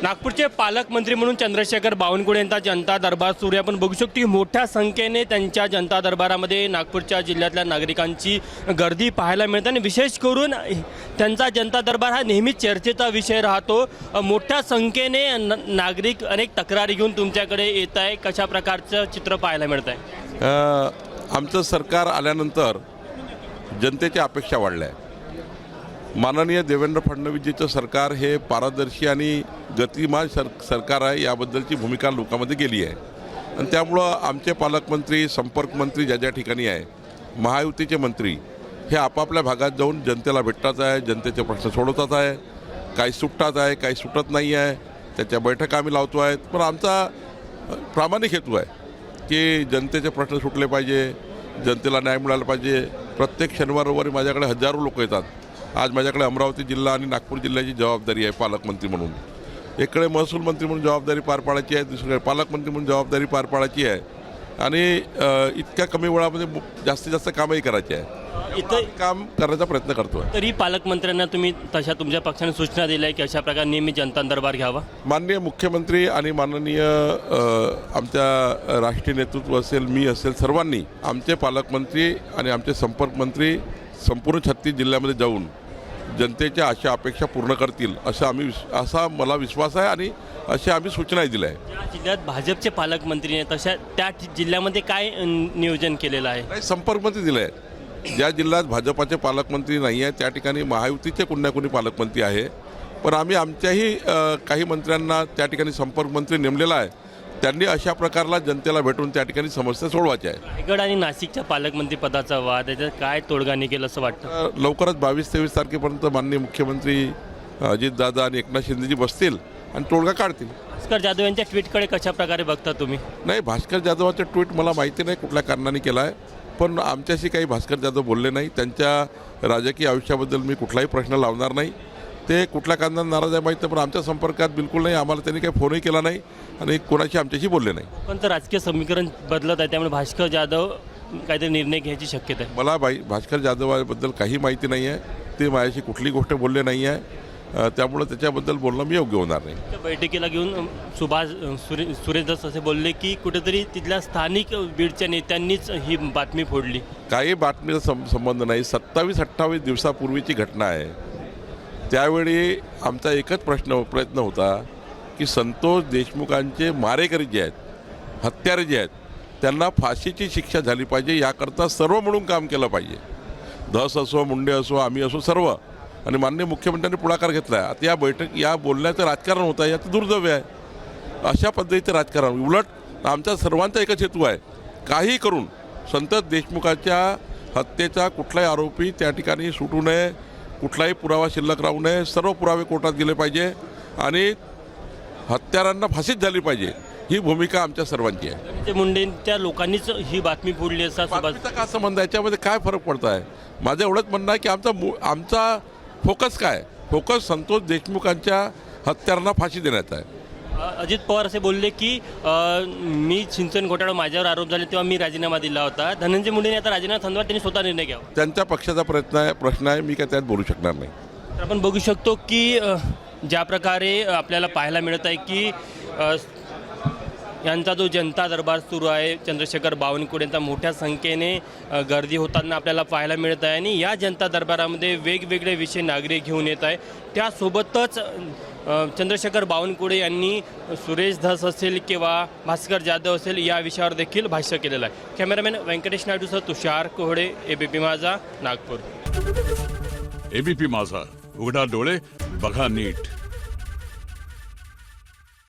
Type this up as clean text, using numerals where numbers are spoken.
नागपूरचे पालकमंत्री म्हणून चंद्रशेखर बावनकुळे यांचा जनता दरबार सुरू आहे। आपण बघू शकतो की मोठ्या संख्येने त्यांच्या जनता दरबारामध्ये नागपूरच्या जिल्ह्यातल्या नागरिकांची गर्दी पाहायला मिळते आणि विशेष करून त्यांचा जनता दरबार हा नेहमीच चर्चेचा विषय राहतो। मोठ्या संख्येने नागरिक अनेक तक्रारी घेऊन तुमच्याकडे येत आहे। कशा प्रकारचं चित्र पाहायला मिळत आहे? आमचं सरकार आल्यानंतर जनतेच्या अपेक्षा वाढल्या आहे। माननीय देवेंद्र फडणवीसजीचं सरकार हे पारदर्शी आणि गतिमान सरकार आहे याबद्दलची भूमिका लोकांमध्ये गेली आहे आणि त्यामुळं आमचे पालकमंत्री, संपर्कमंत्री ज्या ज्या ठिकाणी आहे, महायुतीचे मंत्री हे आपापल्या भागात जाऊन जनतेला भेटतात आहे, जनतेचे प्रश्न सोडवतात आहे। काही सुटतात आहे, काही सुटत नाही आहे, त्याच्या बैठका आम्ही लावतो आहेत। पण आमचा प्रामाणिक हेतू आहे की जनतेचे प्रश्न सुटले पाहिजे, जनतेला न्याय मिळाला पाहिजे। प्रत्येक शनिवार रविवारी माझ्याकडे हजारो लोक येतात। आज माझ्याकडे अमरावती जिल्हा आणि नागपूर जिल्ह्याची जबाबदारी आहे पालकमंत्री म्हणून। एकडे महसूल मंत्री म्हणून जबाबदारी पार पाडायची आहे, दुसरीकडे पालकमंत्री म्हणून जबाबदारी पार पाडायची आहे आणि इतक्या कमी वेळामध्ये जास्तीत जास्त कामही करायचे आहे। इथं काम करण्याचा प्रयत्न करतो आहे। तरी पालकमंत्र्यांना तुम्ही तशा तुमच्या पक्षाने सूचना दिल्या की अशा प्रकारे नेहमी जनता दरबार घ्यावा? माननीय मुख्यमंत्री आणि माननीय आमच्या राष्ट्रीय नेतृत्व असेल, मी असेल, सर्वांनी आमचे पालकमंत्री आणि आमचे संपर्कमंत्री संपूर्ण 36 जिल्ह्यामध्ये जाऊन जनतेच्या अशा अपेक्षा पूर्ण करतील असा मला विश्वास आहे आणि अशा आम्ही सूचनाही दिल्या आहे। ज्या जिल्ह्यात भाजपचे पालकमंत्री आहेत तशा त्या जिल्ह्यामध्ये काय नियोजन केलेलं आहे? नाही, संपर्कमंत्री दिलं आहे। ज्या जिल्ह्यात भाजपाचे पालकमंत्री नाही आहे त्या ठिकाणी महायुतीचे कोणी ना कोणी पालकमंत्री आहे। पण आम्ही आमच्याही काही मंत्र्यांना त्या ठिकाणी संपर्कमंत्री नेमलेला आहे। त्यांनी अशा प्रकारला जनतेला भेटून त्या ठिकाणी समस्या सोडवायची आहे। रायगड आणि नाशिकच्या पालकमंत्री पदाचा वाद याच्यात काय तोडगा निघेल असं वाटतं? लवकरच 22-23 तारखेपर्यंत माननीय मुख्यमंत्री अजितदादा आणि एकनाथ शिंदेजी बसतील आणि तोडगा काढतील। भास्कर जाधव यांच्या ट्विटकडे कशा प्रकारे बघता तुम्ही? नाही, भास्कर जाधवाचं ट्विट मला माहिती नाही कुठल्या कारणाने केला आहे, पण आमच्याशी काही भास्कर जाधव बोलले नाही। त्यांच्या राजकीय आयुष्याबद्दल मी कुठलाही प्रश्न लावणार नाही। ते कुठल्या कारणाने नाराज आहे माहीत, पण आमच्या संपर्कात बिलकुल नाही। आम्हाला त्यांनी काही फोनही केला नाही आणि कोणाशी आमच्याशी बोलले नाही। पण तर राजकीय समीकरण बदलत आहे, त्यामुळे भास्कर जाधव काहीतरी निर्णय घ्यायची शक्यता आहे। मला भास्कर जाधवाबद्दल काही माहिती नाही आहे। ते माझ्याशी कुठली गोष्ट बोलले नाही आहे, त्यामुळे त्याच्याबद्दल बोलणं मी योग्य होणार नाही। त्या बैठकीला घेऊन सुरेश धस असे बोलले की कुठेतरी तिथल्या स्थानिक बीडच्या नेत्यांनीच ही बातमी फोडली। काही बातमीचा संबंध नाही। 27-28 दिवसापूर्वीची घटना आहे। त्यावेळी आमचा एकच प्रयत्न होता की संतोष देशमुखांचे मारेकरी जे आहेत, हत्यारे जे आहेत, त्यांना फाशीची शिक्षा झाली पाहिजे। याकरता सर्व म्हणून काम केलं पाहिजे। धस असो, मुंडे असो, आम्ही असो, सर्व। आणि माननीय मुख्यमंत्र्यांनी पुढाकार घेतला आहे। आता या बोलण्याचं राजकारण होत आहे, याचं दुर्दैव आहे। अशा पद्धतीचं राजकारण उलट आमचा सर्वांचा एकच हेतू आहे, काही करून संतोष देशमुखाच्या हत्येचा कुठलाही आरोपी त्या ठिकाणी सुटू नये, कुठलाही पुरावा शिल्लक राहू नये। सर्व पुरावे कोर्टात गेले पाहिजे आणि हत्यारांना फाशीच झाली पाहिजे। ही भूमिका आमच्या सर्वांची आहे। मुंडेंच्या लोकांनीच ही बातमी फोडली असा बातमीचा काय संबंध आहे? याच्यामध्ये काय फरक पडतो आहे? माझं एवढंच म्हणणं आहे की आमचा फोकस काय? फोकस संतोष देशमुखांच्या हत्यारांना फाशी देण्याचा आहे। अजित पवार असे बोलले की मी सिंचन घोटाळा माझ्यावर आरोप झाले तेव्हा मी राजीनामा दिला होता। धनंजय मुंडेंनी आता राजीनामा थांबवा, त्यांनी स्वतः निर्णय घ्यावा। त्यांच्या पक्षाचा प्रश्न आहे, मी काय त्यात बोलू शकणार नाही। तर आपण बघू शकतो की ज्या प्रकारे आपल्याला पाहायला मिळत आहे की यांचा जो जनता दरबार सुरू आहे, चंद्रशेखर बावनकुळे यांचा मोठ्या संख्येने गर्दी होताना आपल्याला पाहायला मिळत आहे आणि या जनता दरबारामध्ये वेगवेगळे विषय नागरिक घेऊन येत आहे। त्यासोबतच चंद्रशेखर बावनकुळे यांनी सुरेश धस असेल किंवा भास्कर जाधव असेल या विषयावर देखील भाष्य केलेलं आहे। कॅमेरामॅन व्यंकटेश नायडूसह तुषार कोहडे, एबीपी माझा, नागपूर। एबीपी माझा, उघडा डोळे बघा नीट।